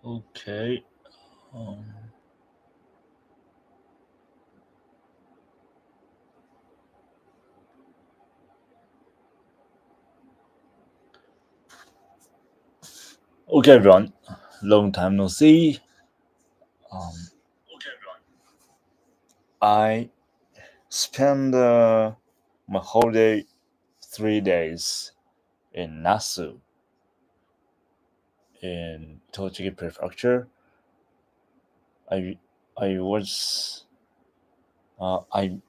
Okay. Um, okay, everyone. Long time no see. Um, I spent my holiday 3 days in Nasu in Tochigi Prefecture. I I was I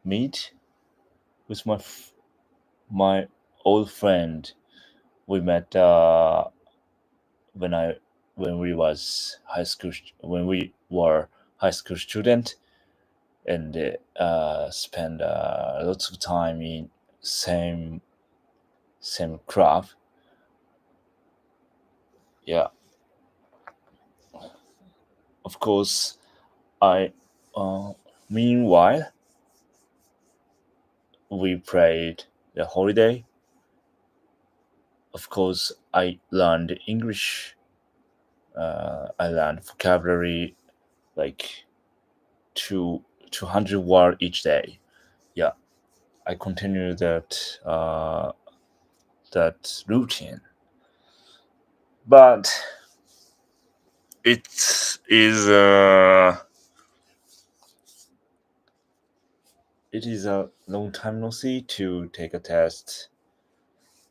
meet with my old friend. We met when I when we was high school when we were high school student and spend lots of time in same craft. Yeah, of course. I uh, Meanwhile we played the holiday. Of course, I learned English. I learned vocabulary like two 200 word each day. Yeah, I continue that routine, but it is it is a long time no see to take a test.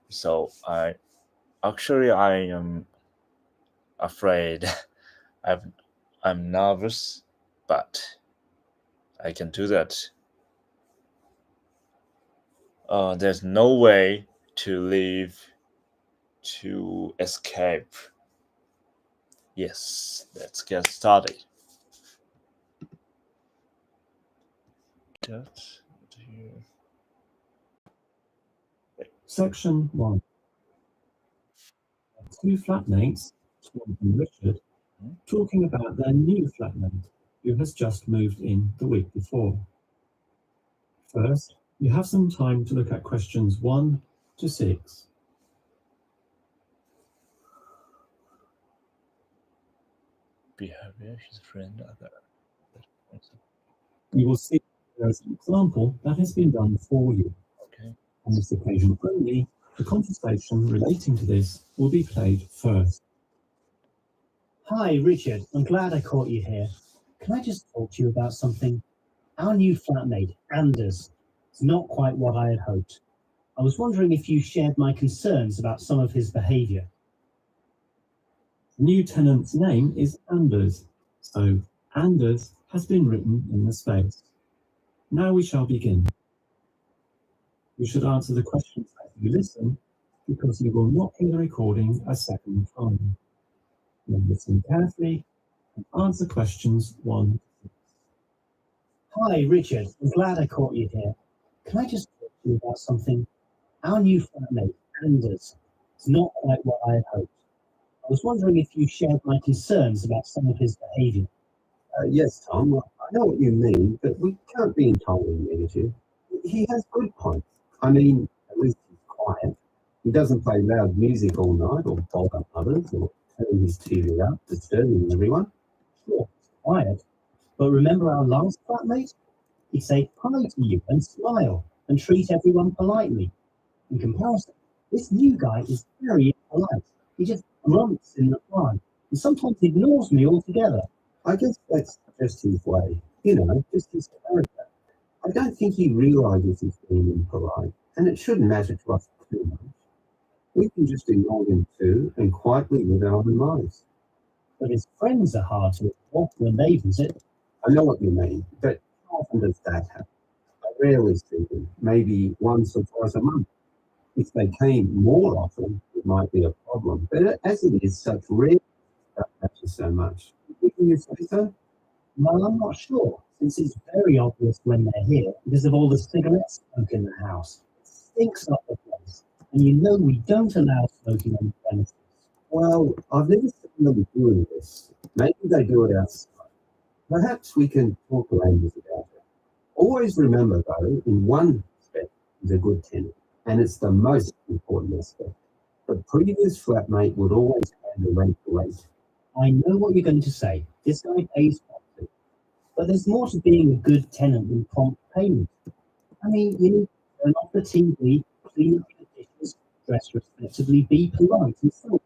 So I am afraid. I'm I'm nervous, but I can do that. There's no way to leave to escape. Yes, let's get started. That, do you- Section 1. Two flatmates, Tom and Richard, talking about their new flatmate who has just moved in the week before. First, you have some time to look at questions 1 to 6. behavior, his friend, other. You will see there is an example that has been done for you. Okay. On this occasion only, the conversation relating to this will be played first. Hi, Richard. I'm glad I caught you here. Can I just talk to you about something? Our new flatmate, Anders, is not quite what I had hoped. I was wondering if you shared my concerns about some of his behaviour. The new tenant's name is Anders, so Anders has been written in the space. Now we shall begin. You should answer the questions as you listen, because you will not hear the recording a second time. Then listen carefully and answer questions 1 to 6. Hi, Richard. I'm glad I caught you here. Can I just talk to you about something? Our new flatmate, Anders, is not quite what I had hoped. I was wondering if you shared my concerns about some of his behaviour. Yes, Tom, I know what you mean, but we can't be entirely negative. He has good points. I mean, at least he's quiet. He doesn't play loud music all night or bother others or turn his TV up, disturbing everyone. Sure, it's quiet. But remember our last flatmate? He'd say hi to you and smile and treat everyone politely. In comparison, this new guy is very impolite. He just grunts in reply and sometimes ignores me altogether. I guess that's just his way, just his character. I don't think he realizes he's being impolite, and it shouldn't matter to us too much. We can just ignore him too and quietly live our own lives. But his friends are hard to ignore when they visit. I know what you mean, but how often does that happen? I rarely see them, maybe once or twice a month. If they came more often, it might be a problem. But as it is, such rare stuff matters so much. Wouldn't you say so? Well, I'm not sure, since it's very obvious when they're here because of all the cigarette smoke in the house. It stinks up the place, and you know we don't allow smoking on the premises. Well, I've never seen them doing this. Maybe they do it outside. Perhaps we can talk to Angus about it. Always remember, though, in one aspect, he's a good tenant, and it's the most important aspect. The previous flatmate would always and the rent rate. I know what you're going to say. This guy pays properly. But there's more to being a good tenant than prompt payment. I mean, you need to turn off the TV, clean up the dishes, dress respectably, be polite, and so on.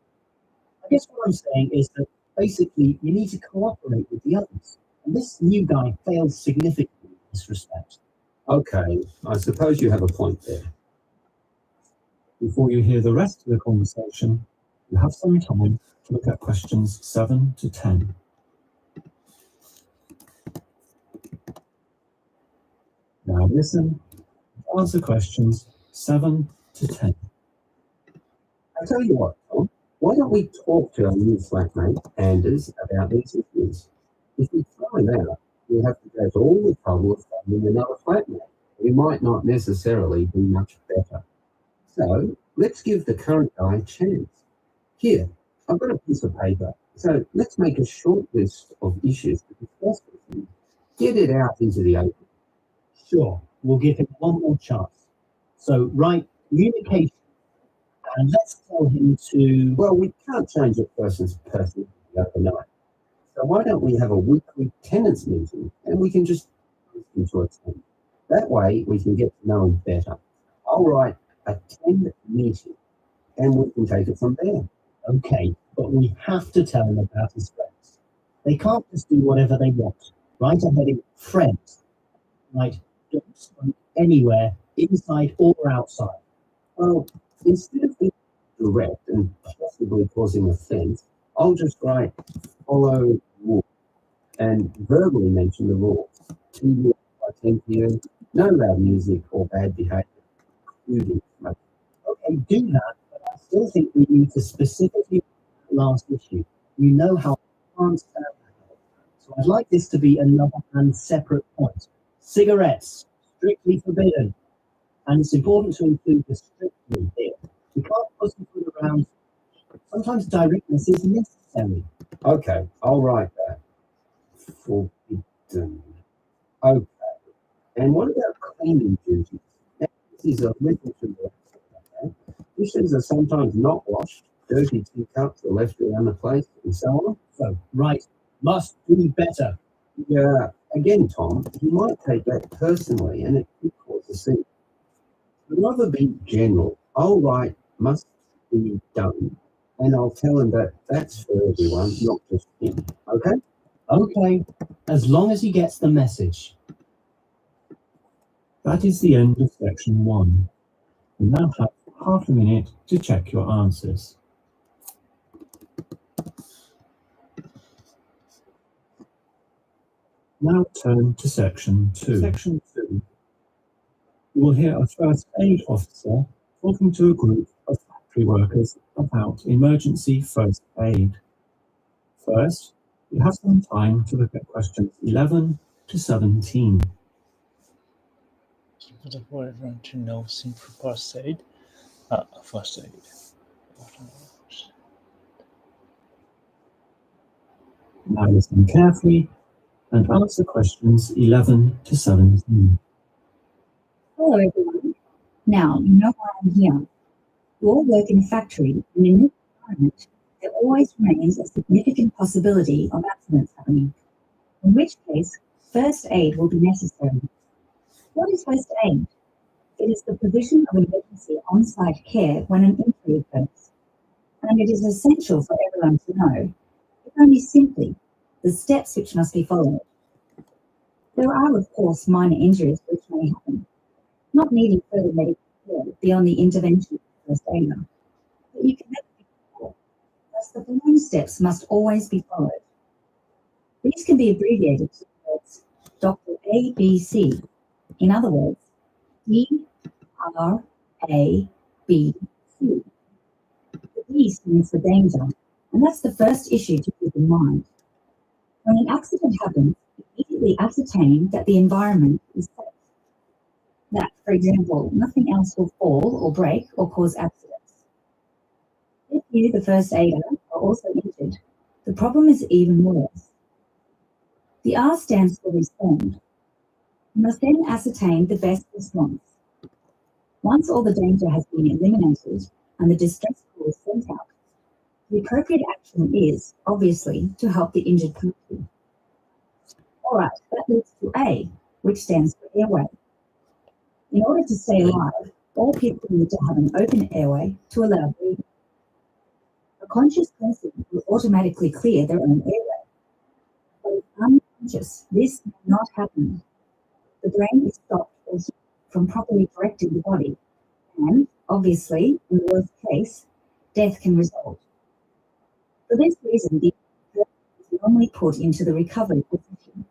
I guess what I'm saying is that basically you need to cooperate with the others. And this new guy fails significantly in this respect. Okay, I suppose you have a point there. Before you hear the rest of the conversation, you have some time to look at questions 7 to 10. Now listen and answer questions 7 to 10. I tell you what, Tom, why don't we talk to our new flatmate, Anders, about these issues? If we throw him out, we'll have to go to all the trouble of finding another flatmate. We might not necessarily be much better. So let's give the current guy a chance. Here, I've got a piece of paper. So let's make a short list of issues to discuss with him. Get it out into the open. Sure, we'll give him one more chance. So write communication, and let's tell him to... Well, we can't change a person's personality overnight. So why don't we have a weekly tenants meeting and we can just listen to attend. That way we can get to know him better. I'll write attend meeting and we can take it from there. Okay, but we have to tell him about his friends. They can't just do whatever they want. Write a heading friends. Like, don't smoke anywhere, inside or outside. Well, instead of being direct and possibly causing offence, I'll just write follow rules and verbally mention the rules. TV by 10 p.m, no loud music or bad behaviour, including smoking. Okay, do that, but I still think we need to specifically last issue. You know how I can't stand that. So I'd like this to be another and separate point. Cigarettes, strictly forbidden. And it's important to include the strictly here. We can't pussyfoot around. Sometimes directness is necessary. Okay, I'll write that. Forbidden. Okay. And what about cleaning duties? Now, this is a little too okay? Dishes are sometimes not washed, dirty teacups are left around the place, and so on. So, right, must do better. Yeah, again, Tom, he might take that personally and it could cause a scene. I'd rather be general. I'll write must be done and I'll tell him that that's for everyone, not just him. Okay? Okay, as long as he gets the message. That is the end of section 1. You now have half a minute to check your answers. Now turn to section 2. Section 2. You will hear a first aid officer talking to a group of factory workers about emergency first aid. First, you have some time to look at questions 11 to 17. For everyone to know simple first aid. First aid. Now listen carefully and answer questions 11 to 17. Hello everyone. Now you know why I'm here. You all work in a factory, and in this environment, there always remains a significant possibility of accidents happening, in which case first aid will be necessary. What is first aid? It is the provision of emergency on-site care when an injury occurs, and it is essential for everyone to know, if only simply, the steps which must be followed. There are, of course, minor injuries which may happen, not needing further medical care beyond the intervention of the first aider, but you can never be sure. Thus, the following steps must always be followed. These can be abbreviated to the words Dr. ABC. In other words, DRABC. The D stands for danger, and that's the first issue to keep in mind. When an accident happens, immediately ascertain that the environment is safe. That, for example, nothing else will fall or break or cause accidents. If you, the first aider, are also injured, the problem is even worse. The R stands for respond. You must then ascertain the best response. Once all the danger has been eliminated and the distress call is sent out, The appropriate action is, obviously, to help the injured party. All right, that leads to A, which stands for airway. In order to stay alive, all people need to have an open airway to allow breathing. A conscious person will automatically clear their own airway. But if unconscious, this may not happen. The brain is stopped or hindered from properly directing the body, and, obviously, in the worst case, death can result. For this reason, the person is normally put into the recovery position.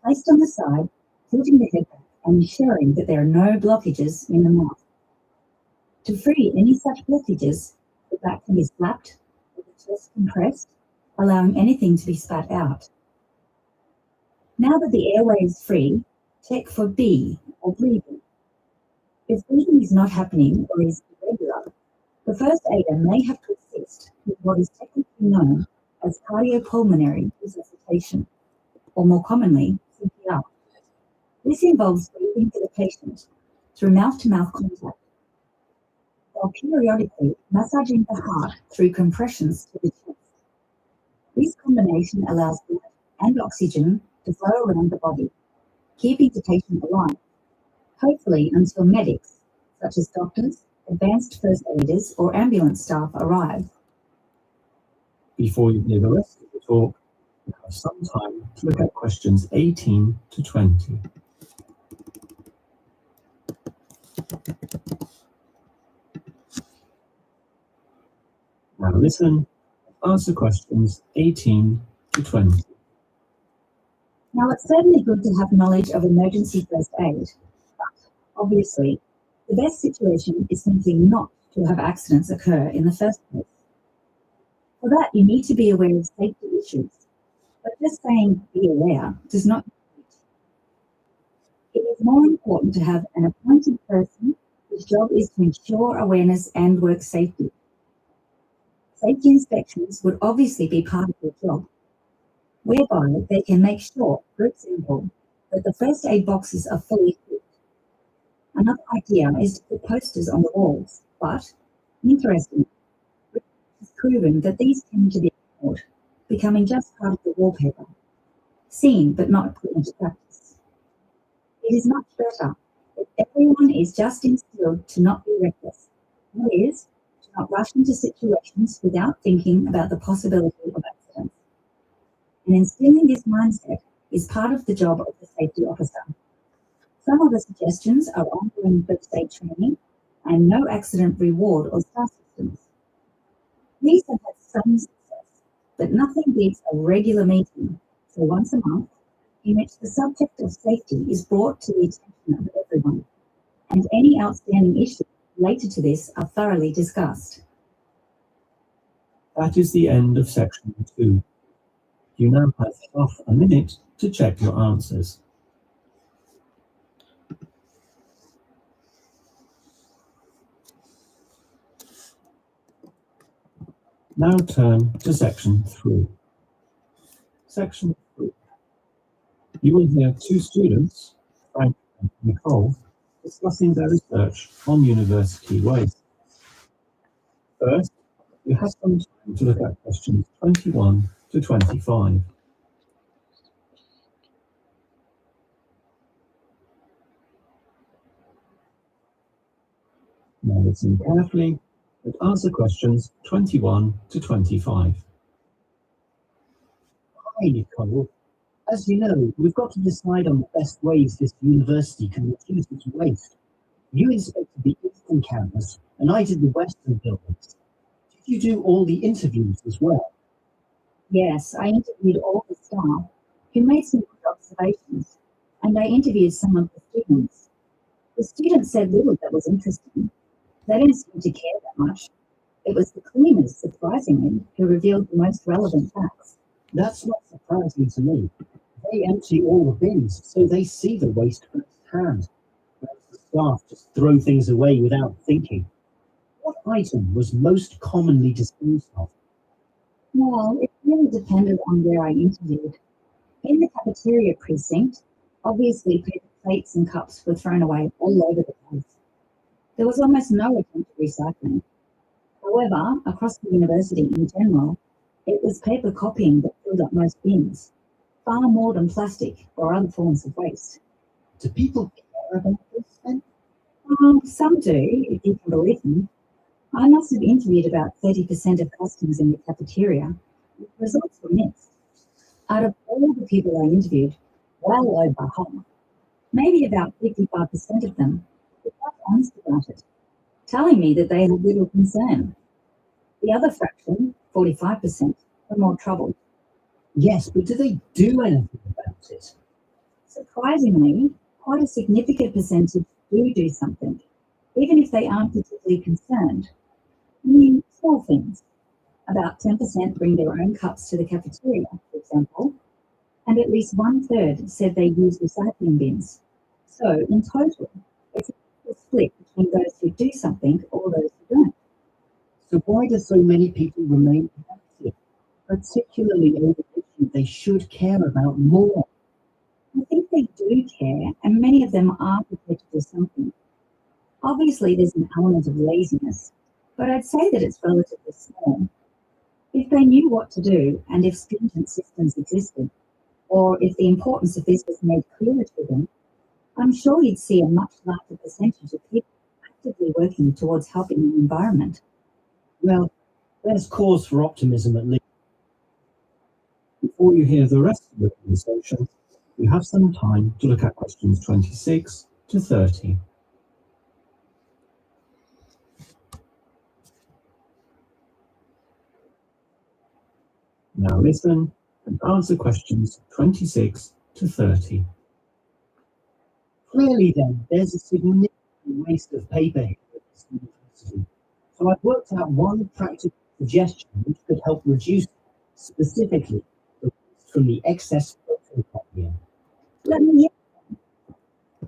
Placed on the side, tilting the head back and ensuring that there are no blockages in the mouth. To free any such blockages, the back can be slapped with the chest compressed, allowing anything to be spat out. Now that the airway is free, check for B, or breathing. If breathing is not happening or is irregular, the first aider may have to assist with what is technically known as cardiopulmonary resuscitation, or more commonly, CPR. This involves breathing for the patient through mouth-to-mouth contact, while periodically massaging the heart through compressions to the chest. This combination allows blood and oxygen to flow around the body, keeping the patient alive, hopefully until medics, such as doctors, advanced first aiders, or ambulance staff arrive. Before you hear the rest of the talk, we have some time to look at questions 18 to 20. Now listen, answer questions 18 to 20. Now, it's certainly good to have knowledge of emergency first aid, but obviously, the best situation is simply not to have accidents occur in the first place. For that, you need to be aware of safety issues, but just saying be aware does not help. It is more important to have an appointed person whose job is to ensure awareness and work safety. Safety inspections would obviously be part of their job, whereby they can make sure, for example, that the first aid boxes are fully equipped. Another idea is to put posters on the walls, but, interestingly, it has proven that these tend to be ignored, becoming just part of the wallpaper, seen but not put into practice. It is much better if everyone is just instilled to not be reckless, that is, to not rush into situations without thinking about the possibility of accidents. And instilling this mindset is part of the job of the safety officer. Some of the suggestions are ongoing first aid training and no accident reward or star systems. These have had some success, but nothing beats a regular meeting, so once a month, in which the subject of safety is brought to the attention of everyone, and any outstanding issues related to this are thoroughly discussed. That is the end of section 2. You now have half a minute to check your answers. Now turn to section 3. Section 3. You will hear two students, Frank and Nicole, discussing their research on university waste. First, you have some time to look at questions 21 to 25. Now listen carefully and answer questions 21 to 25. Hi, Nicole. As you know, we've got to decide on the best ways this university can reduce its waste. You inspected the eastern campus, and I did the western buildings. Did you do all the interviews as well? Yes, I interviewed all the staff, who made some good observations, and I interviewed some of the students. The students said little that was interesting. They didn't seem to care that much. It was the cleaners, surprisingly, who revealed the most relevant facts. That's not surprising to me. They empty all the bins, so they see the waste firsthand, whereas the staff just throw things away without thinking. What item was most commonly disposed of? Well, it really depended on where I interviewed. In the cafeteria precinct, obviously paper plates and cups were thrown away all over the place. There was almost no attempt at recycling. However, across the university in general, it was paper copying that filled up most bins, far more than plastic or other forms of waste. Do people care about this then? Some do, if you can believe them. I must have interviewed about 30% of customers in the cafeteria. The results were mixed. Out of all the people I interviewed, well over half, maybe about 55% of them, were quite honest about it, telling me that they had little concern. The other fraction, 45%, were more troubled. Yes, but do they do anything about it? Surprisingly, quite a significant percentage do something, even if they aren't particularly concerned. I mean, small things. About 10% bring their own cups to the cafeteria, for example, and at least 1/3 said they use recycling bins. So, in total, it's a split between those who do something or those who don't. So why do so many people remain inactive? Particularly older people, they should care about more. I think they do care, and many of them are prepared to do something. Obviously, there's an element of laziness, but I'd say that it's relatively small. If they knew what to do, and if stringent systems existed, or if the importance of this was made clearer to them, I'm sure you'd see a much larger percentage of people actively working towards helping the environment. Well, there's cause for optimism at least. Before you hear the rest of the conversation, you have some time to look at questions 26 to 30. Now listen and answer questions 26 to 30. Clearly then, there's a significant waste of paper here at this university. So I've worked out one practical suggestion which could help reduce specifically the waste from the excess photocopying. Let me hear.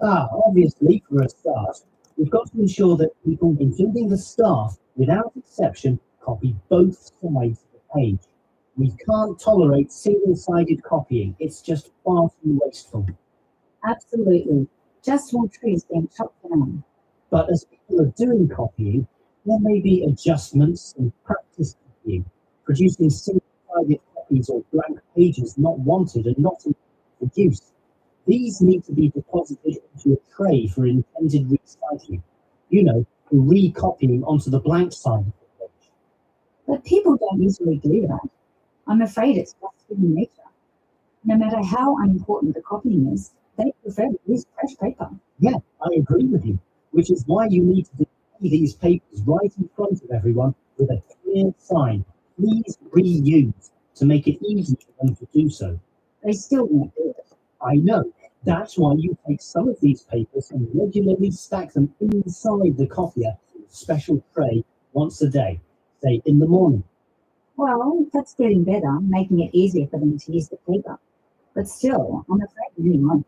Obviously, for a start, we've got to ensure that people, including the staff, without exception, copy both sides of the page. We can't tolerate single-sided copying. It's just far too wasteful. Absolutely. Just more trees being chopped down. But as people are doing copying, there may be adjustments and practice copying, producing single-sided copies or blank pages not wanted and not intended for use. These need to be deposited into a tray for intended recycling. You know, for recopying onto the blank side of the page. But people don't usually do that. I'm afraid it's just human nature. No matter how unimportant the copying is, they prefer to use fresh paper. Yeah, I agree with you, which is why you need to display these papers right in front of everyone with a clear sign, please reuse, to make it easy for them to do so. They still won't do it. I know. That's why you take some of these papers and regularly stack them inside the copier in a special tray once a day, say in the morning. Well, that's getting better, making it easier for them to use the paper. But still, I'm afraid many won't.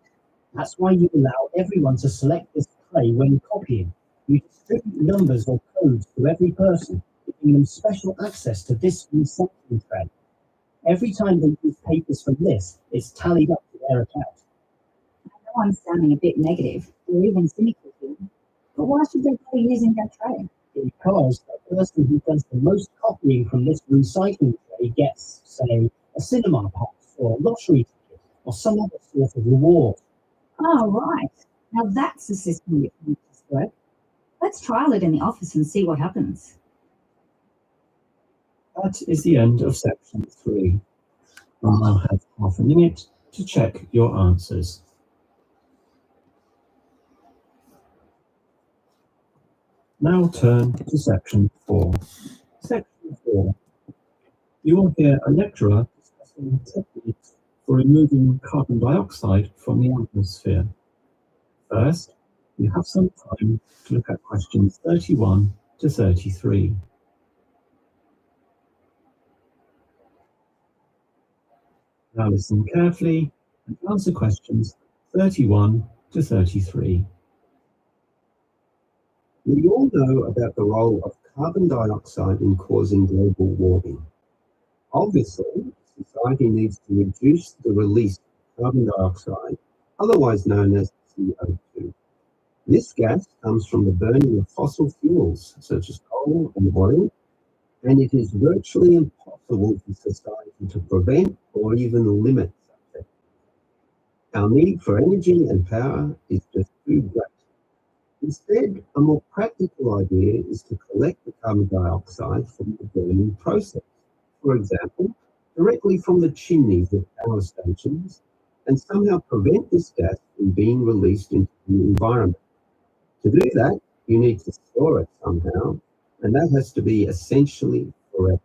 That's why you allow everyone to select this tray when copying. You distribute numbers or codes to every person, giving them special access to this recycling tray. Every time they use papers from this, it's tallied up to their account. I know I'm sounding a bit negative, or even cynical here, but why should they bother using that tray? Because the person who does the most copying from this recycling tray gets, say, a cinema pass or a lottery ticket or some other sort of reward. Oh, right. Now that's a system that can make this work. Let's trial it in the office and see what happens. That is the end of section 3. You'll now have half a minute to check your answers. Now turn to section 4. Section 4. You will hear a lecturer discussing techniques for removing carbon dioxide from the atmosphere. First, you have some time to look at questions 31 to 33. Now listen carefully and answer questions 31 to 33. We all know about the role of carbon dioxide in causing global warming. Obviously, society needs to reduce the release of carbon dioxide, otherwise known as CO2. This gas comes from the burning of fossil fuels, such as coal and oil, and it is virtually impossible for society to prevent or even limit such activity. Our need for energy and power is just too great. Instead, a more practical idea is to collect the carbon dioxide from the burning process, for example, directly from the chimneys of power stations, and somehow prevent this gas from being released into the environment. To do that, you need to store it somehow, and that has to be essentially forever.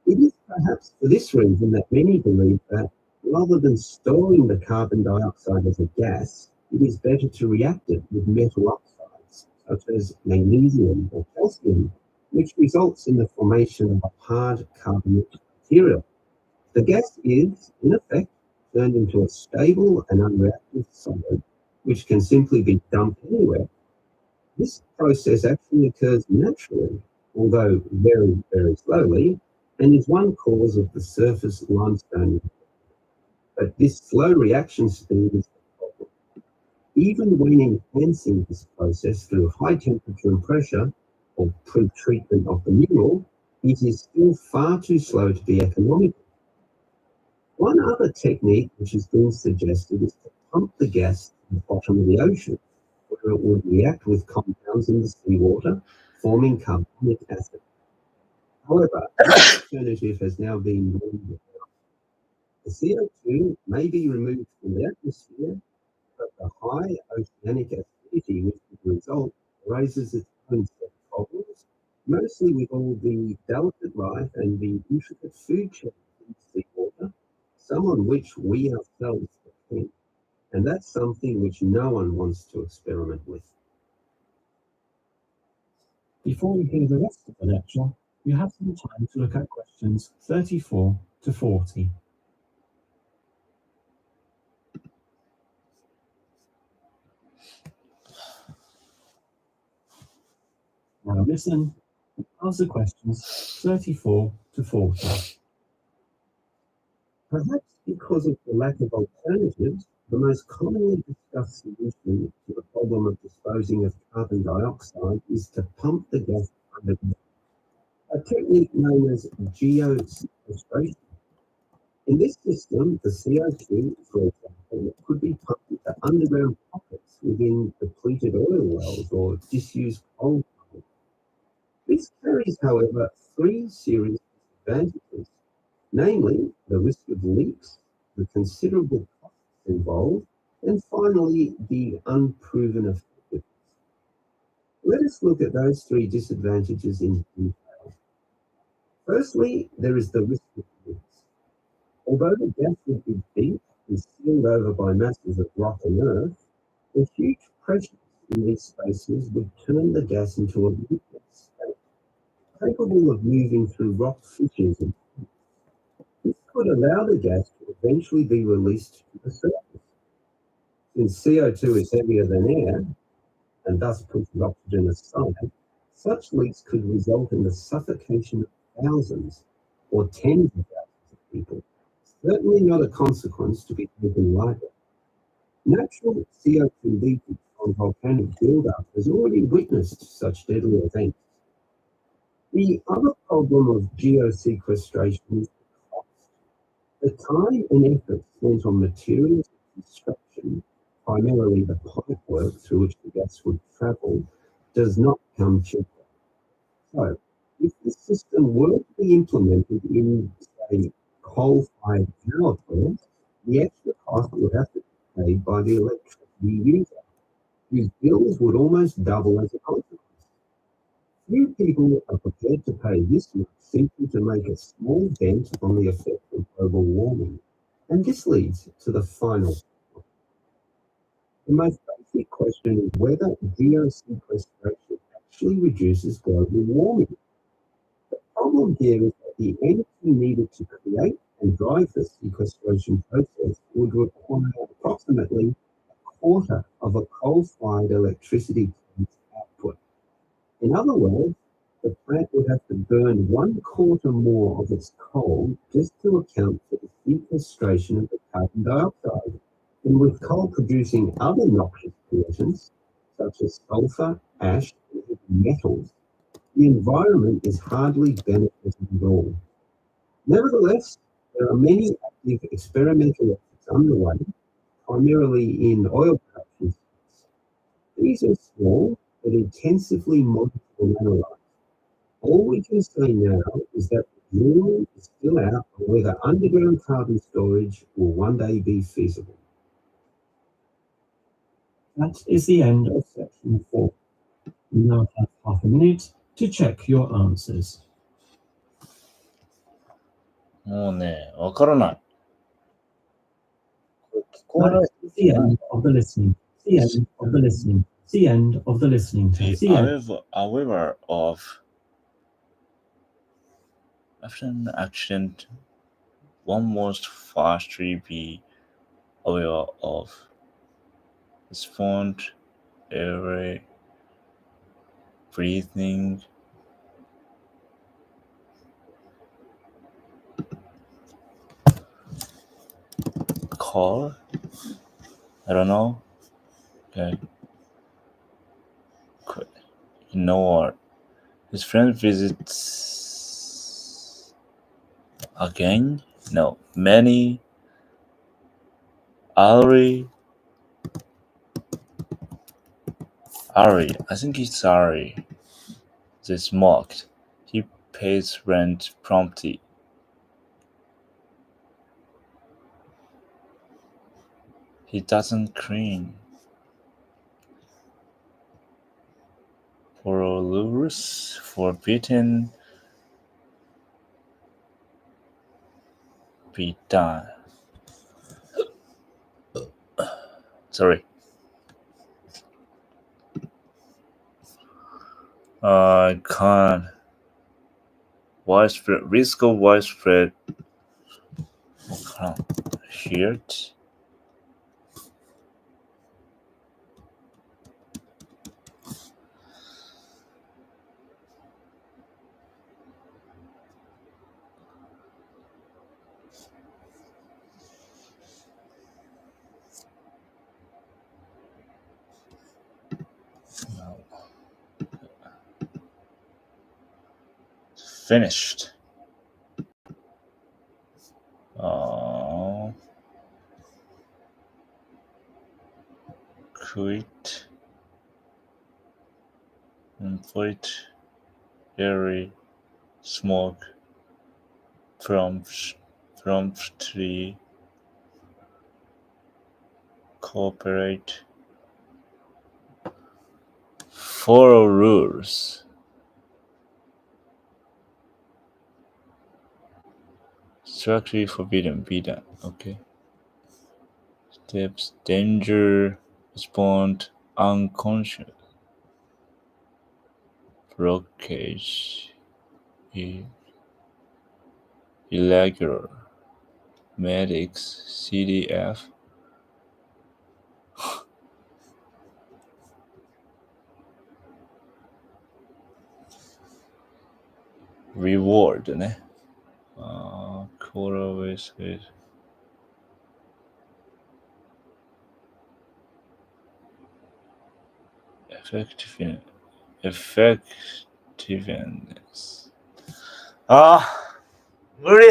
It is perhaps for this reason that many believe that rather than storing the carbon dioxide as a gas, it is better to react it with metal oxides, such as magnesium or calcium, which results in the formation of a hard carbonate material. The gas is, in effect, turned into a stable and unreactive solid, which can simply be dumped anywhere. This process actually occurs naturally, although very, very slowly, and is one cause of the surface limestone. But this slow reaction speed is the problem. Even when enhancing this process through high temperature and pressure, or pre-treatment of the mineral, it is still far too slow to be economical. One other technique which has been suggested is to pump the gas to the bottom of the ocean, where it would react with compounds in the seawater, forming carbonic acid. However, this alternative has now been ruled out. The CO2 may be removed from the atmosphere, but the high oceanic acidity which would result raises its own set of problems, mostly with all the delicate life and the intricate food chains in seawater, some on which we ourselves depend. And that's something which no one wants to experiment with. Before we hear the rest of the lecture, you have some time to look at questions 34 to 40. Now listen and answer questions 34 to 40. Perhaps because of the lack of alternatives, the most commonly discussed solution to the problem of disposing of carbon dioxide is to pump the gas underground, a technique known as geosequestration. In this system, the CO2, for example, could be pumped into underground pockets within depleted oil wells or disused coal mines. This carries, however, three serious disadvantages, namely the risk of leaks, the considerable costs involved, and finally the unproven effectiveness. Let us look at those three disadvantages in detail. Firstly, there is the risk of leaks. Although the gas would be deep and sealed over by masses of rock and earth, the huge pressures in these spaces would turn the gas into a liquid state, capable of moving through rock fissures. This could allow the gas to eventually be released to the surface. Since CO2 is heavier than air, and thus pushes oxygen aside, such leaks could result in the suffocation of thousands or tens of thousands of people. Certainly not a consequence to be taken lightly. Natural CO2 leakage from volcanic buildup has already witnessed such deadly events. The other problem of geosequestration is the cost. The time and effort spent on materials and construction, primarily the pipework through which the gas would travel, does not come cheaper. So, if this system were to be implemented in, say, coal-fired power plants, the extra cost would have to be paid by the electricity user, whose bills would almost double as a consequence. Few people are prepared to pay this much simply to make a small dent on the effect of global warming, and this leads to the final point. The most basic question is whether geosequestration actually reduces global warming. The problem here is that the energy needed to create and drive the sequestration process would require approximately a quarter of a coal-fired electricity plant's output. In other words, the plant would have to burn 1/4 more of its coal just to account for the sequestration of the carbon dioxide. And with coal producing other noxious pollutants, such as sulfur, ash, and heavy metals, The environment is hardly benefiting at all. Nevertheless, there are many active experimental efforts underway, primarily in oil production. These are small but intensively monitored and analysed. All we can say now is that the jury is still out on whether underground carbon storage will one day be feasible. That is the end of section 4. You now have half a minute to check your answers. もうね、わからない。聞こえない。 That is the end of the listening. The end of the listening. The end of the listening test. The end. However, after an accident, one must firstly be aware of respond every breathing call. I don't know. Okay. You know what? His friend visits again? No. Many. Ari. I think it's Ari. They smoked. He pays rent promptly. He doesn't clean. For lures, forbidden, be done. Sorry. I can't. Widespread risk of widespread. Here. Finished. Quit. Complete. Very smoke. Promptly. Cooperate. Follow rules. Strictly forbidden. Be done. Okay. Steps. Danger. Respond. Unconscious. Blockage. Irregular. Medics. CDF. Reward ね。Colorways with effectiveness. 無理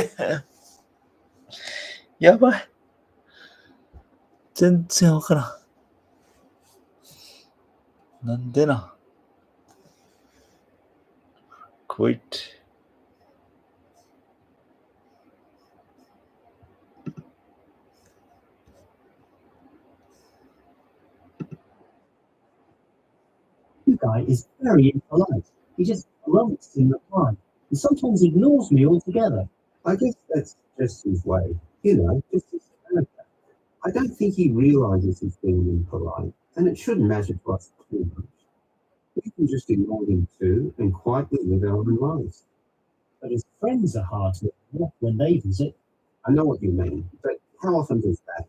やばい。全然わからん。なんでな。Quit. The guy is very impolite. He just grunts in reply and sometimes ignores me altogether. I guess that's just his way, just his character. I don't think he realises he's being impolite, and it shouldn't matter to us too much. We can just ignore him too and quietly live our own lives. But his friends are hard to ignore when they visit. I know what you mean, but how often does that?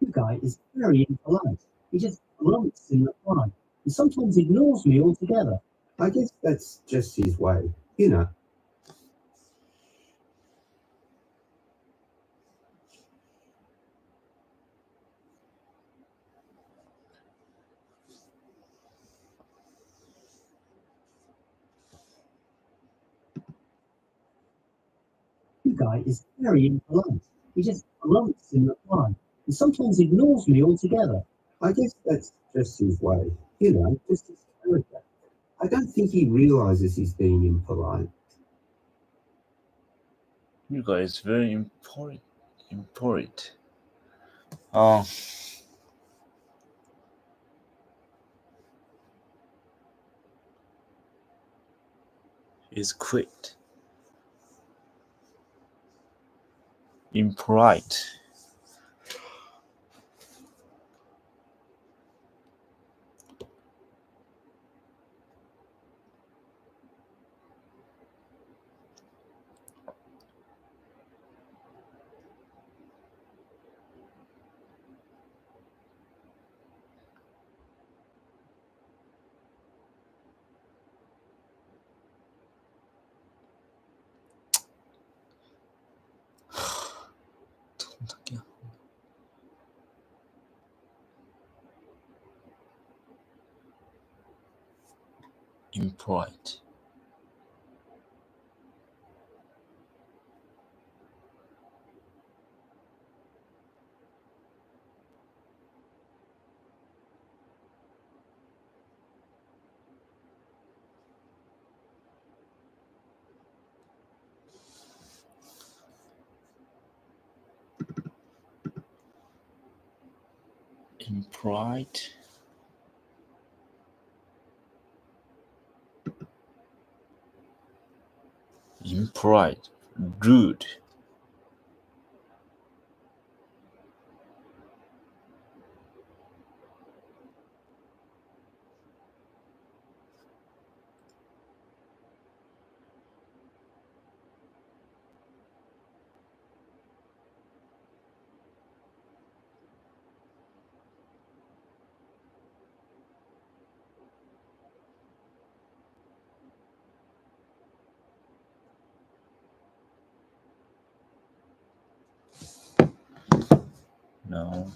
The guy is very impolite. He just grunts in reply and sometimes ignores me altogether. I guess that's just his way, guy is very impolite. He just grunts in reply and sometimes ignores me altogether. I guess that's just his way. You know, just his character. I don't think he realizes he's being impolite. You guys very important. Is quit. Impolite. Impolite. Impolite. Impolite. Rude. No.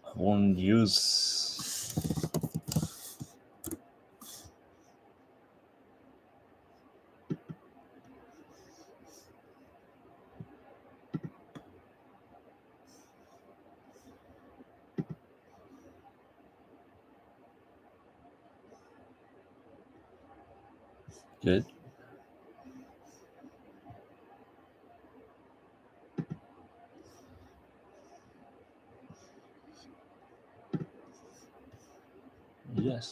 I won't use. Good.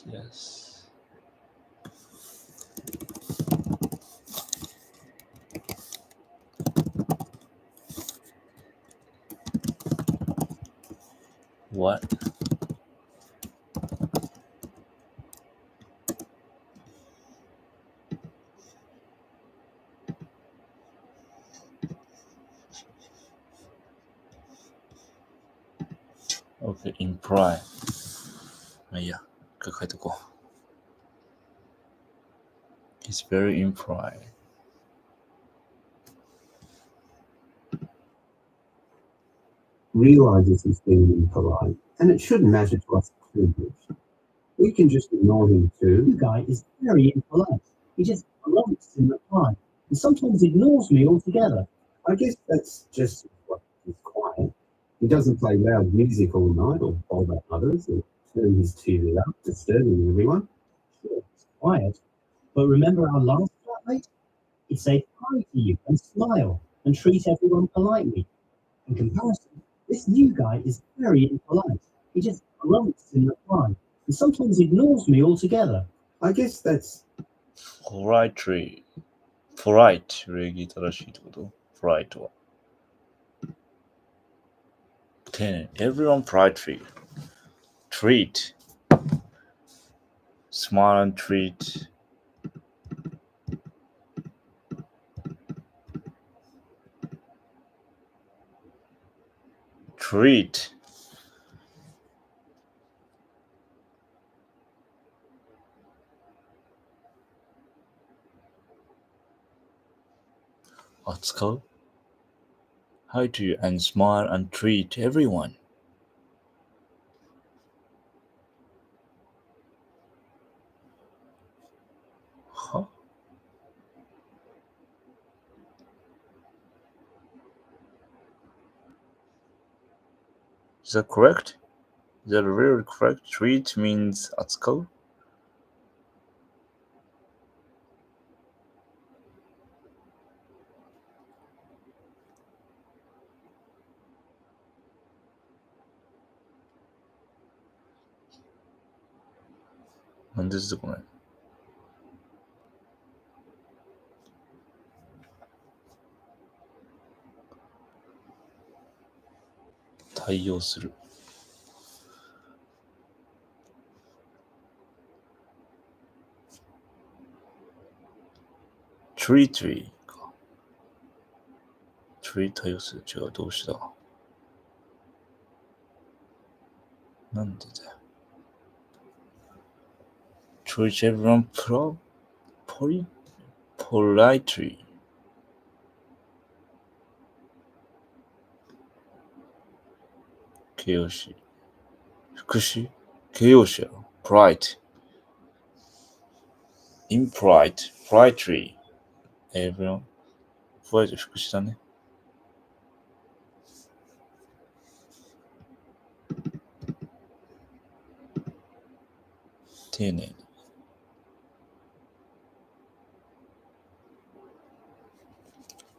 Yes. What? Okay, imply. まあいいや、書いとこう。He's very impolite. Realizes he's being impolite, and it shouldn't matter to us too much. We can just ignore him too. You guy is very impolite. He just grunts in reply and sometimes ignores me altogether. I guess that's just what he's quiet. He doesn't play loud music all night or bother others or turn his TV up, disturbing everyone. Sure, he's quiet. But remember our last flatmate? He'd say hi to you and smile and treat everyone politely. In comparison, this new guy is very impolite. He just grunts in reply and sometimes ignores me altogether. I guess that's polite 礼儀正しいってこと polite は。丁寧。Everyone politely. Treat. Smile and treat. Treat.扱う Hi to you and smile and treat everyone. Is that correct? Is that really correct? Treat means 扱う? This is correct. 対応する。treat か。treat 対応する。違う、動詞だ。なんでだよ。treat everyone politely. 形容詞。副詞形容詞やろ。polite. impolite. politely. everyone. polite 副詞だね。丁寧に。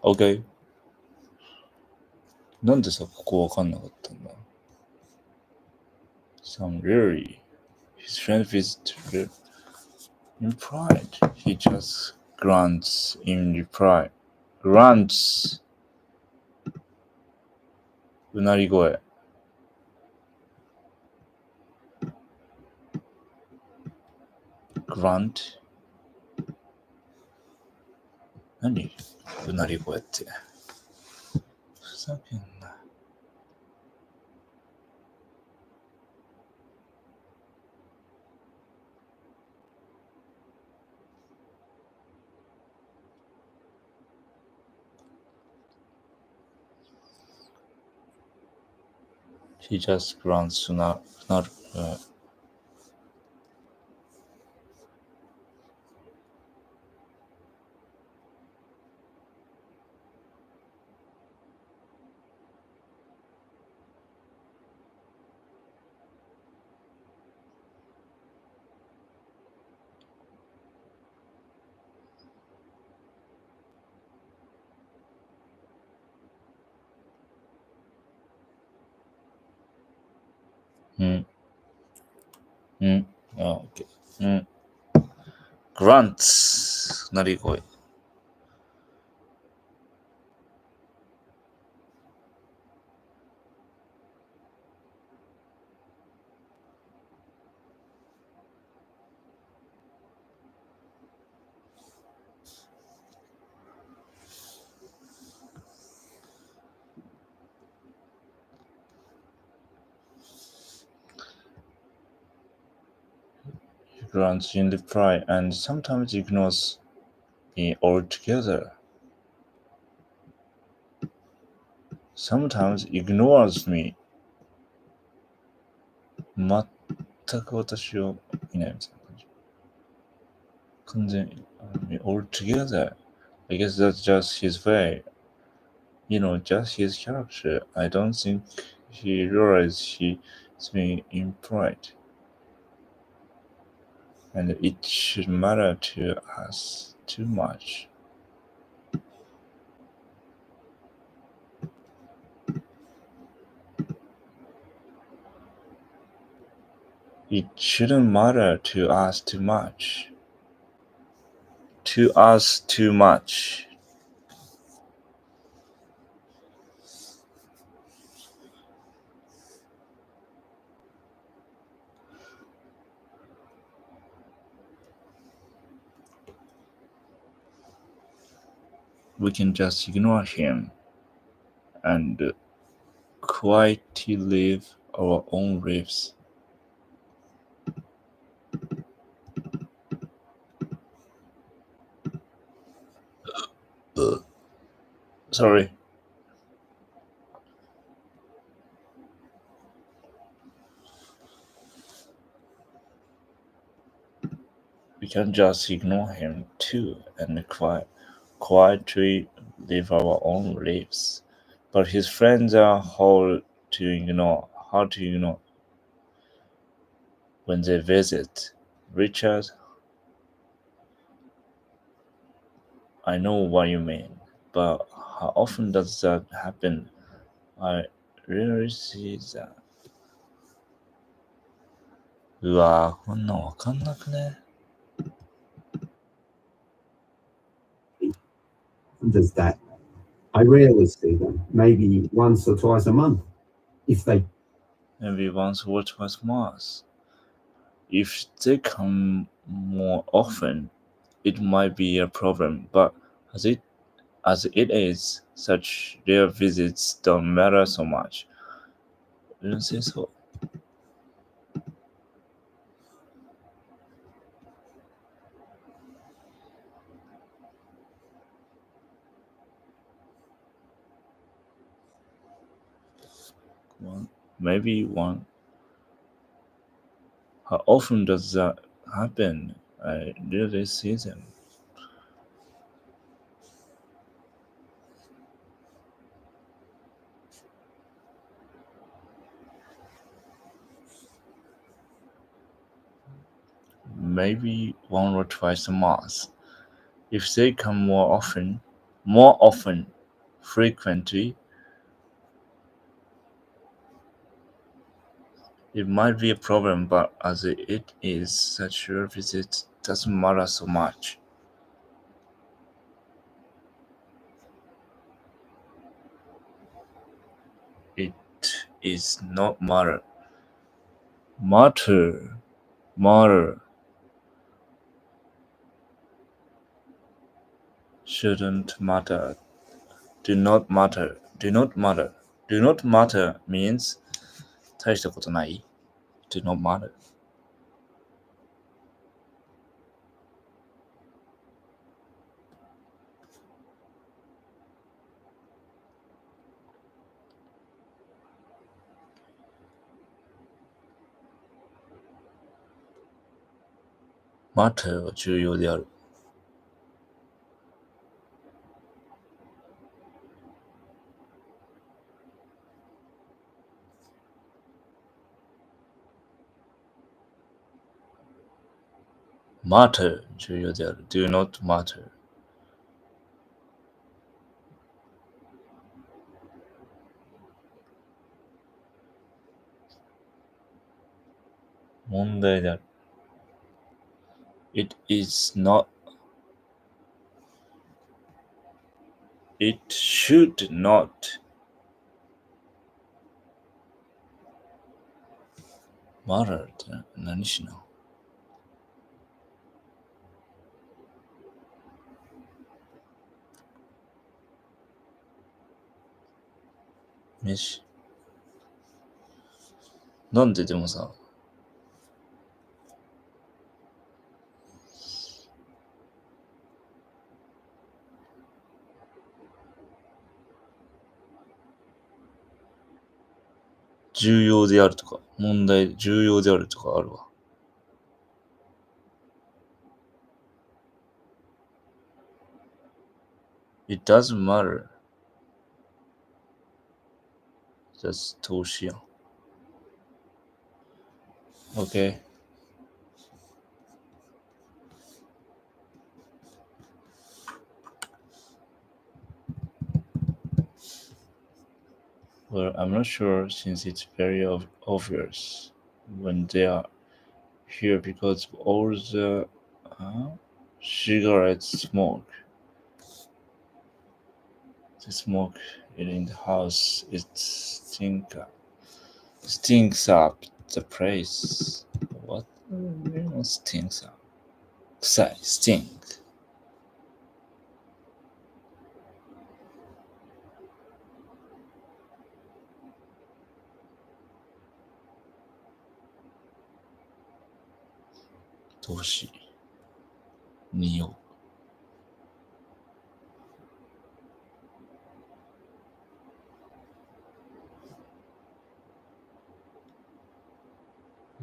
OK。なんでさ、ここわかんなかったんだ Some really. His friend visited implied. He just grunts in reply. Grunts. うなり声。grunt? 何うなり声って。ふざけんな。He just grunts うなる。OK。grunts うなり声。grunts in reply and sometimes ignores me altogether. Sometimes ignores me. 全く私を見ないみたいな感じ。完全に altogether. I guess that's just his way. Just his character. I don't think he realizes he's being impolite. And it should matter to us too much. It shouldn't matter to us too much. To us too much. We can just ignore him and quietly live our own lives. Sorry. We can just ignore him too and quietly live our own lives. But his friends are hard to ignore. How do you know? When they visit. Richard, I know what you mean, but how often does that happen? I rarely see that. うわぁ、こんなんわかんなくね。Does that? I rarely see them, maybe once or twice a month. If they Maybe once or twice a month. If they come more often, it might be a problem, but as it is, such rare visits don't matter so much. You don't say so. Maybe one. How often does that happen? I rarely see them. Maybe one or twice a month. If they come more often, frequently, it might be a problem, but as it is, such rare visits doesn't matter so much. It is not matter. Matter. Shouldn't matter. Do not matter. Do not matter. Do not matter means 大したことない。Do not matter. matter は重要である。matter 重要である。do not matter. 問題である。It is not. It should not. matter って何しな。飯。なんででもさ、重要であるとか、重要であるとかあるわ。It doesn't matter. That's 投資やん。Okay. Well, I'm not sure since it's very obvious when they are here because of all the cigarette smoke. The smoke in the house, it stinks up the place. What? Stinks up. 臭い stink. 投資匂う。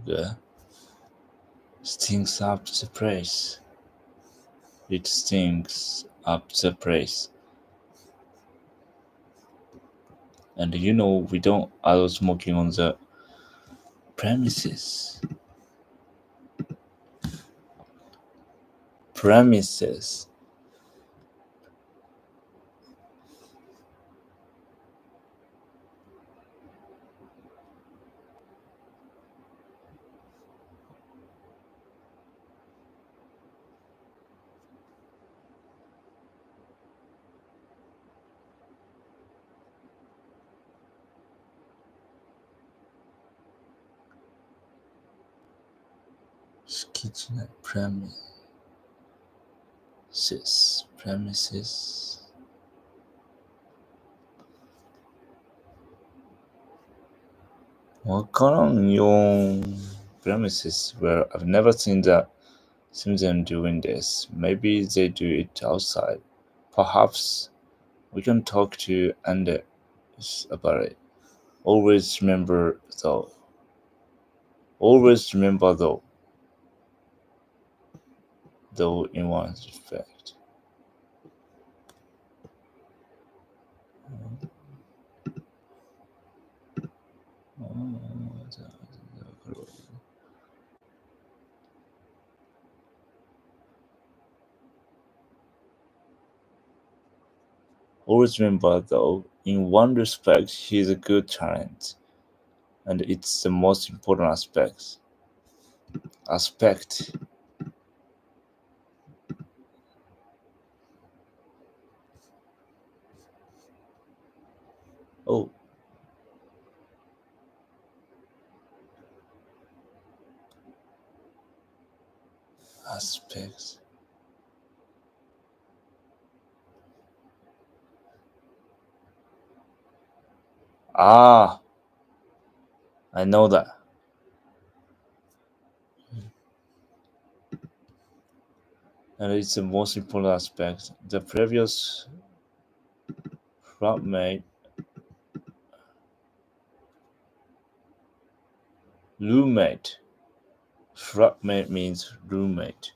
Good. Stinks up the place. It stinks up the place. And we don't allow smoking on the Premises. Premises. Kitchen premises. Premises. Premises where I've never seen them doing this. Maybe they do it outside. Perhaps we can talk to Anders about it. Always remember though. Though in one respect. Always remember though, in one respect, he's a good talent, and it's the most important aspect. Oh. Aspects. Ah, I know that. And it's the most important aspect. The previous flatmate, roommate. Flatmate means roommate.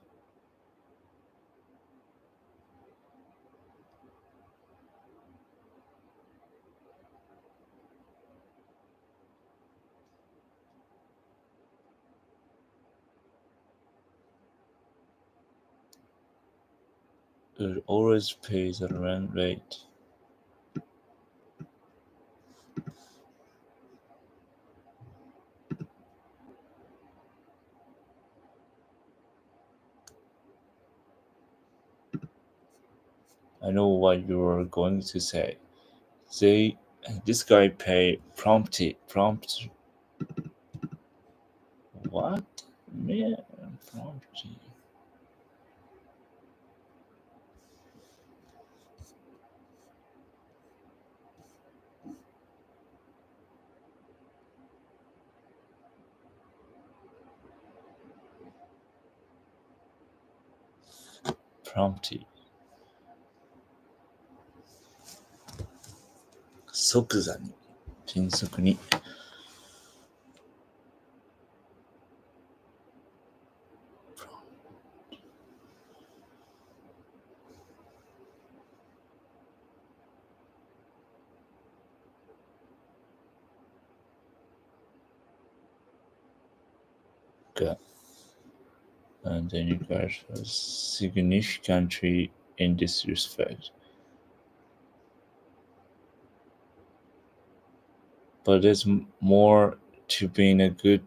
It always pays the rent rate. I know what you're going to say. This guy pay promptly. What? Man, promptly. Promptly. 即座に、迅速に。And then you guys are significantly in this respect. But there's more to being a good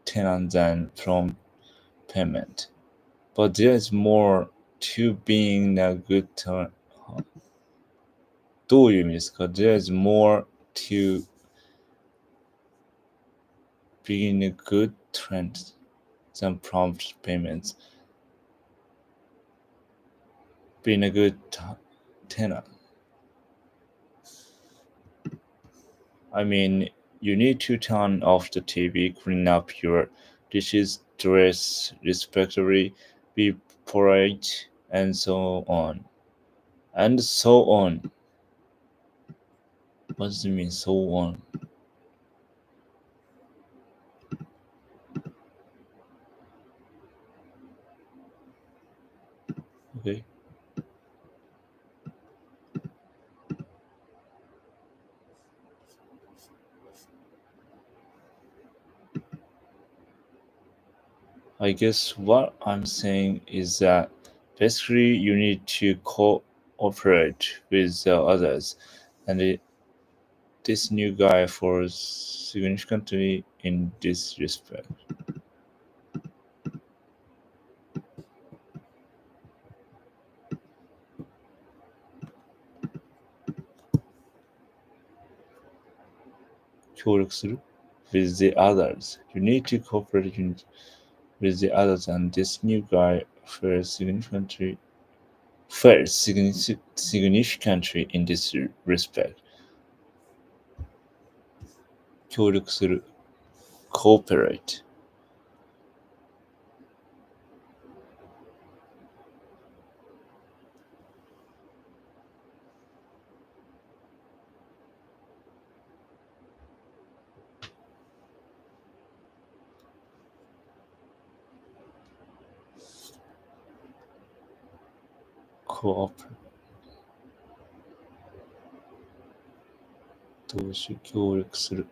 tenant than from payment. But there's more to being a good tenant. どういう意味ですか? There's more to being a good tenant than prompt payments. Being a good tenant. I mean, you need to turn off the TV, clean up your dishes, dress respectfully, be polite, and so on. And so on. What does it mean, so on? Okay. I guess what I'm saying is that basically you need to cooperate with the others, and this new guy falls significantly in this respect. With the others. You need to cooperate with the others, and this new guy fares significantly in this respect. 協力する cooperate. Cooperate. 同種協力する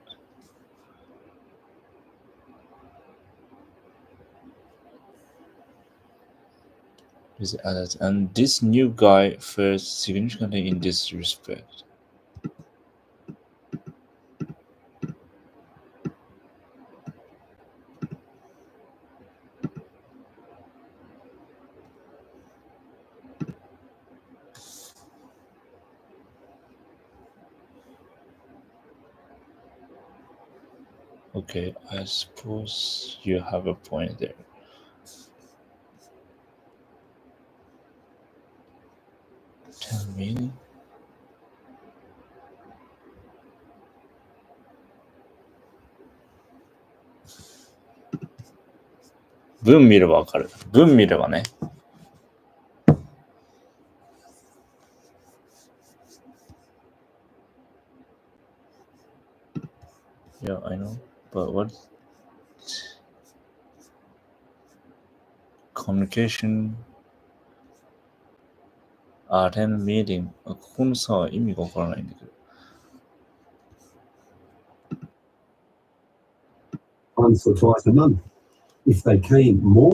with others, and this new guy fares significantly in this respect. Okay, I suppose you have a point there. Tell me. 文見ればわかる。文見ればね。Yeah, I know. But what communication attend meeting ここのさ、意味がわからないんだけど。Once or twice a month. If they came more,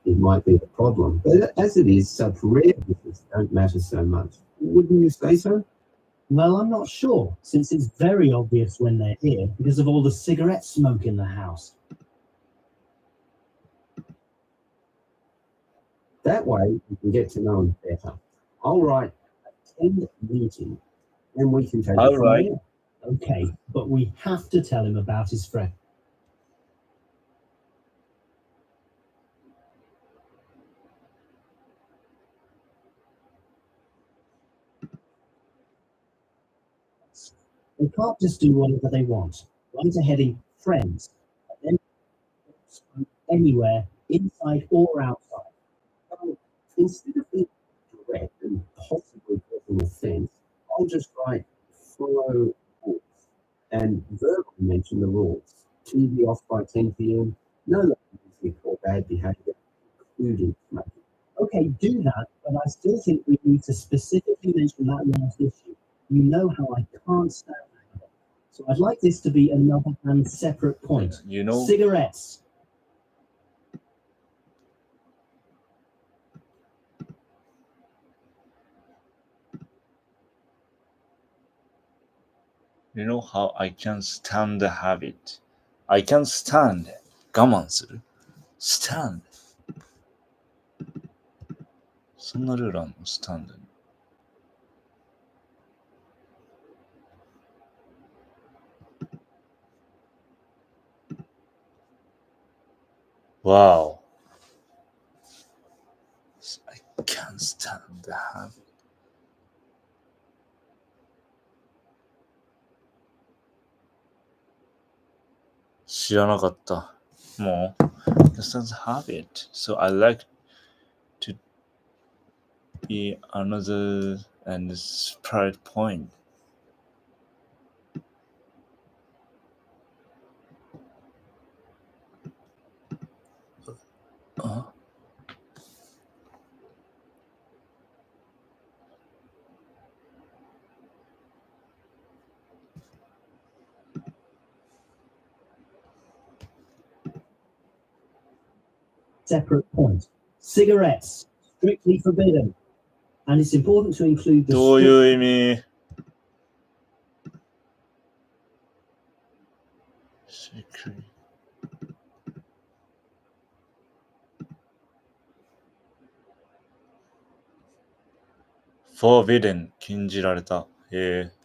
it might be a problem. But as it is, such rare visits don't matter so much. Wouldn't you say so? Well, I'm not sure, since it's very obvious when they're here because of all the cigarette smoke in the house. That way, you can get to know him better. I'll write attend meeting, and we can take All it from right. there. Okay, but we have to tell him about his friend. They can't just do whatever they want. Write a heading friends, and then anywhere, inside or outside. So instead of being direct and possibly causing offence, I'll just write follow rules and verbally mention the rules. TV off by 10 p.m. No loud music or bad behaviour, including smoking. Okay, do that, but I still think we need to specifically mention that last issue. You know how I can't stand that. So I'd like this to be another and separate point. You know, Cigarettes. you know how I can stand the habit. I can stand. 我慢する stand. そんなルールあんの stand に。Wow. I can't stand the habit. 知らなかった。もう stand the habit. So I like to be another and separate point. Separate point. Cigarettes, strictly forbidden. And it's important to include the どういう意味 Secret. Forbidden 禁じられた。へえ。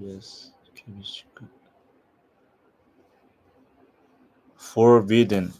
Yes, 厳しく。Forbidden.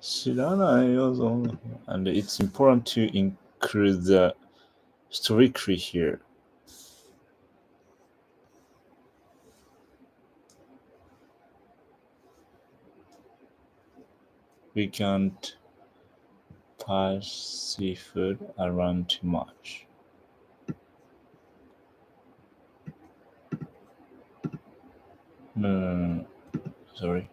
知らないよ、そんな。And it's important to include the strictly here. We can't pass seafood around too much. No. Sorry.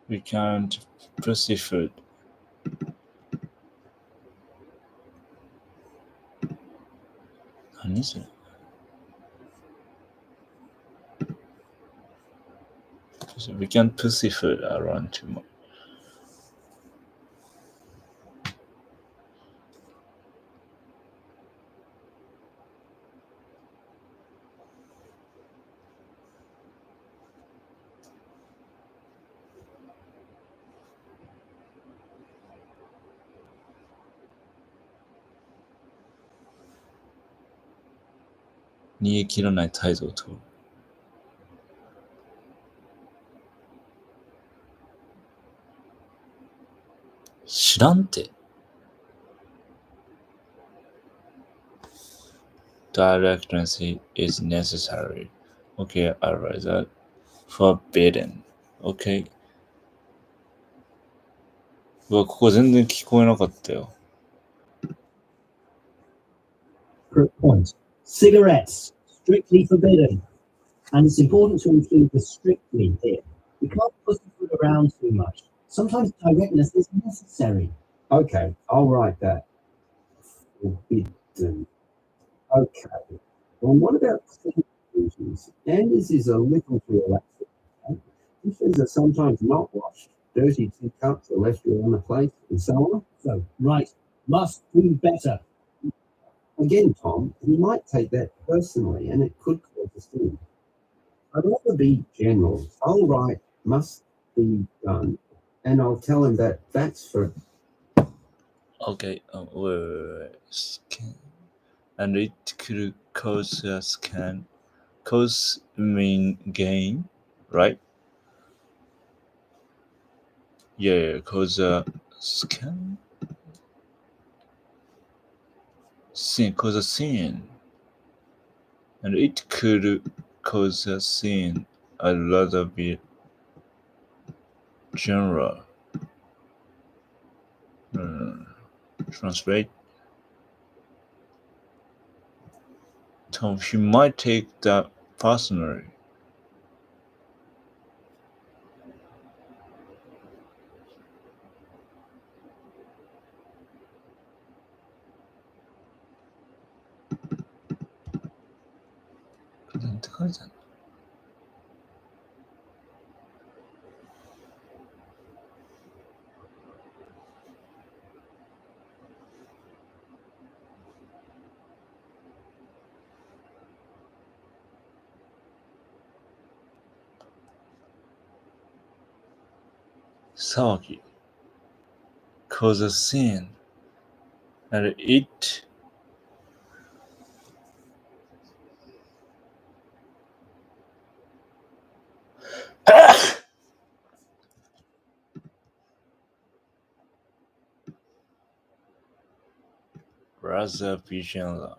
We can't pass seafood. 何それ We can't put seafood around too much. 逃げ切らない態度をとる。知らんて。Directness is necessary. Okay, I read that. Forbidden. Okay. うわ、ここ全然聞こえなかったよ。Separate point. Cigarettes, strictly forbidden. And it's important to include the strictly here. We can't pussyfoot around too much. Sometimes directness is necessary. Okay, I'll write that. Forbidden. Okay. Well, what about conclusions? Anders is a little too elastic. Dishes are sometimes not washed. Dirty teacups are left around the place, and so on. So, right, must do better. Again, Tom, you might take that personally, and it could cause a sin. I'd rather be general. I'll write must be done, and I'll tell him that that's for. Okay, wait. Scan. And it could cause a scan. Cause mean gain, right? Yeah, cause a scan. Sin, cause a sin. And it could cause a sin. I'd rather be general. Translate. Tom, he might take that personally. Sagi. Cause a sin. and it rather be general.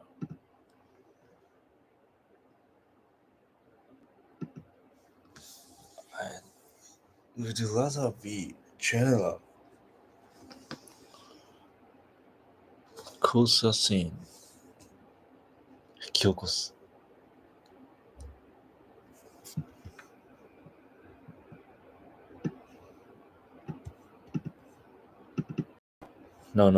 I would rather be general. cause a scene 引き起こす No.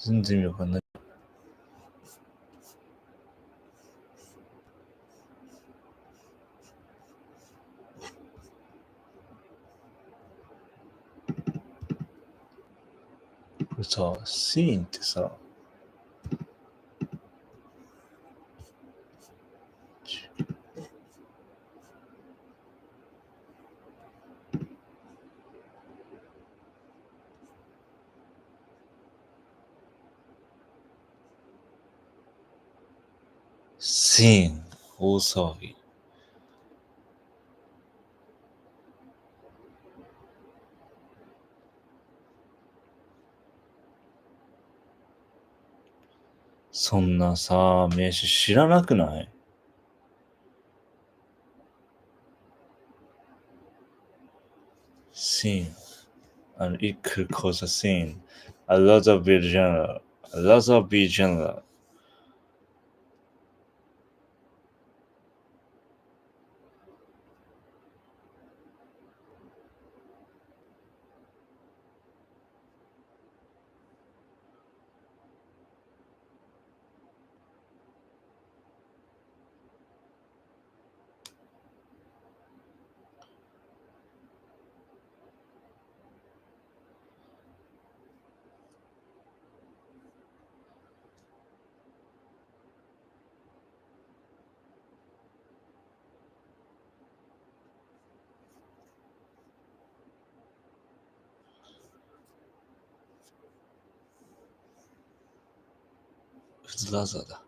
全然意味わかんない。これさ、シーンってさ、シーン、大騒ぎ。そんなさ、名詞知らなくない？scene, and it could cause a scene. A lot of be general. A lot of be general. It's rather だ。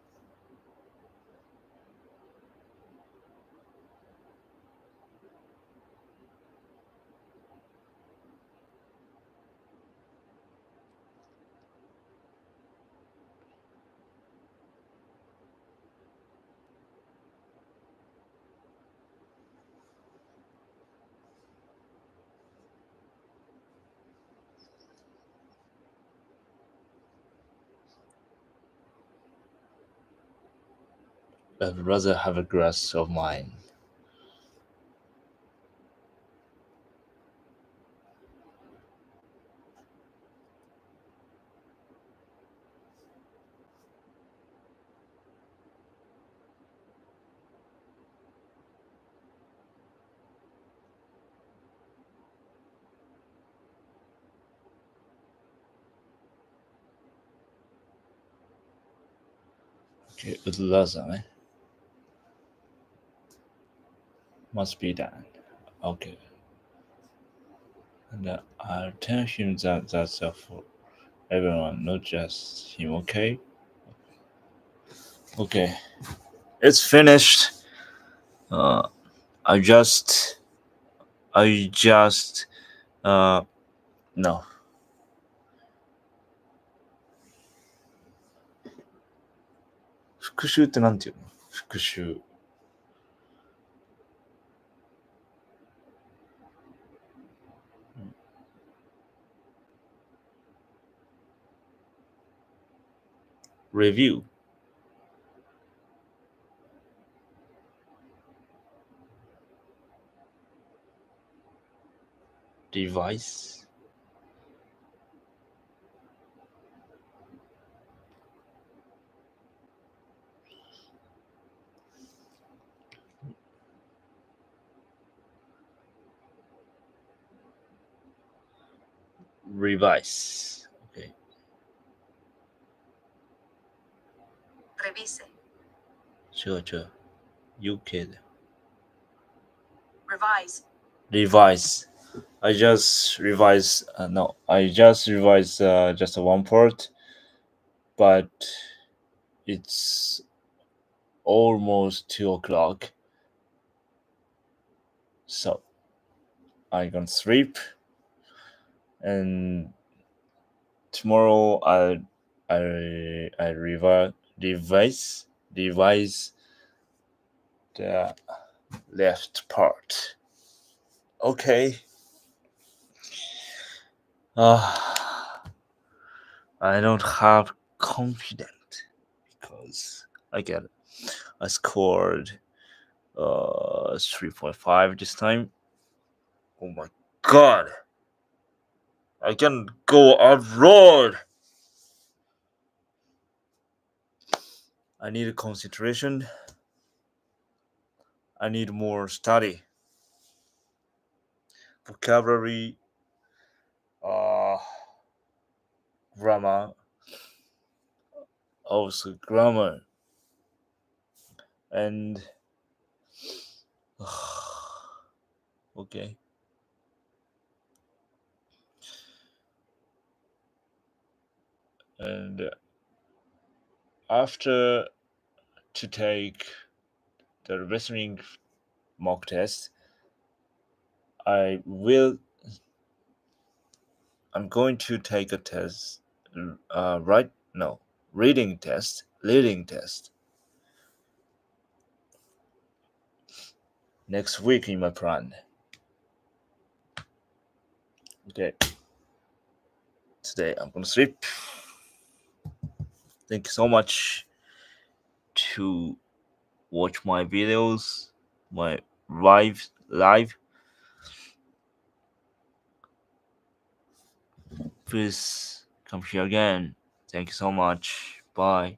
I'd rather have a glass of wine. Okay, would rather ね。Must be done. Okay. And I'll tell him that that's for everyone, not just him, okay? Okay. It's finished. I just no. 復習ってなんていうの？復習。review. Device. revise. Okay. Revise. Sure. You kid. Revise. Revise. I just revised. I just revised just one part, but it's almost 2 o'clock. So I can sleep, and tomorrow I revise the left part. Okay. I don't have confidence because I scored 3.5 this time. Oh my god! I can go abroad. I need concentration. I need more study. Vocabulary, grammar, also grammar, and okay. And after to take the listening mock test, I'm going to take a test, reading test next week in my plan. Okay. Today I'm gonna sleep. Thank you so much to watch my videos, my live. Please come here again. Thank you so much. Bye.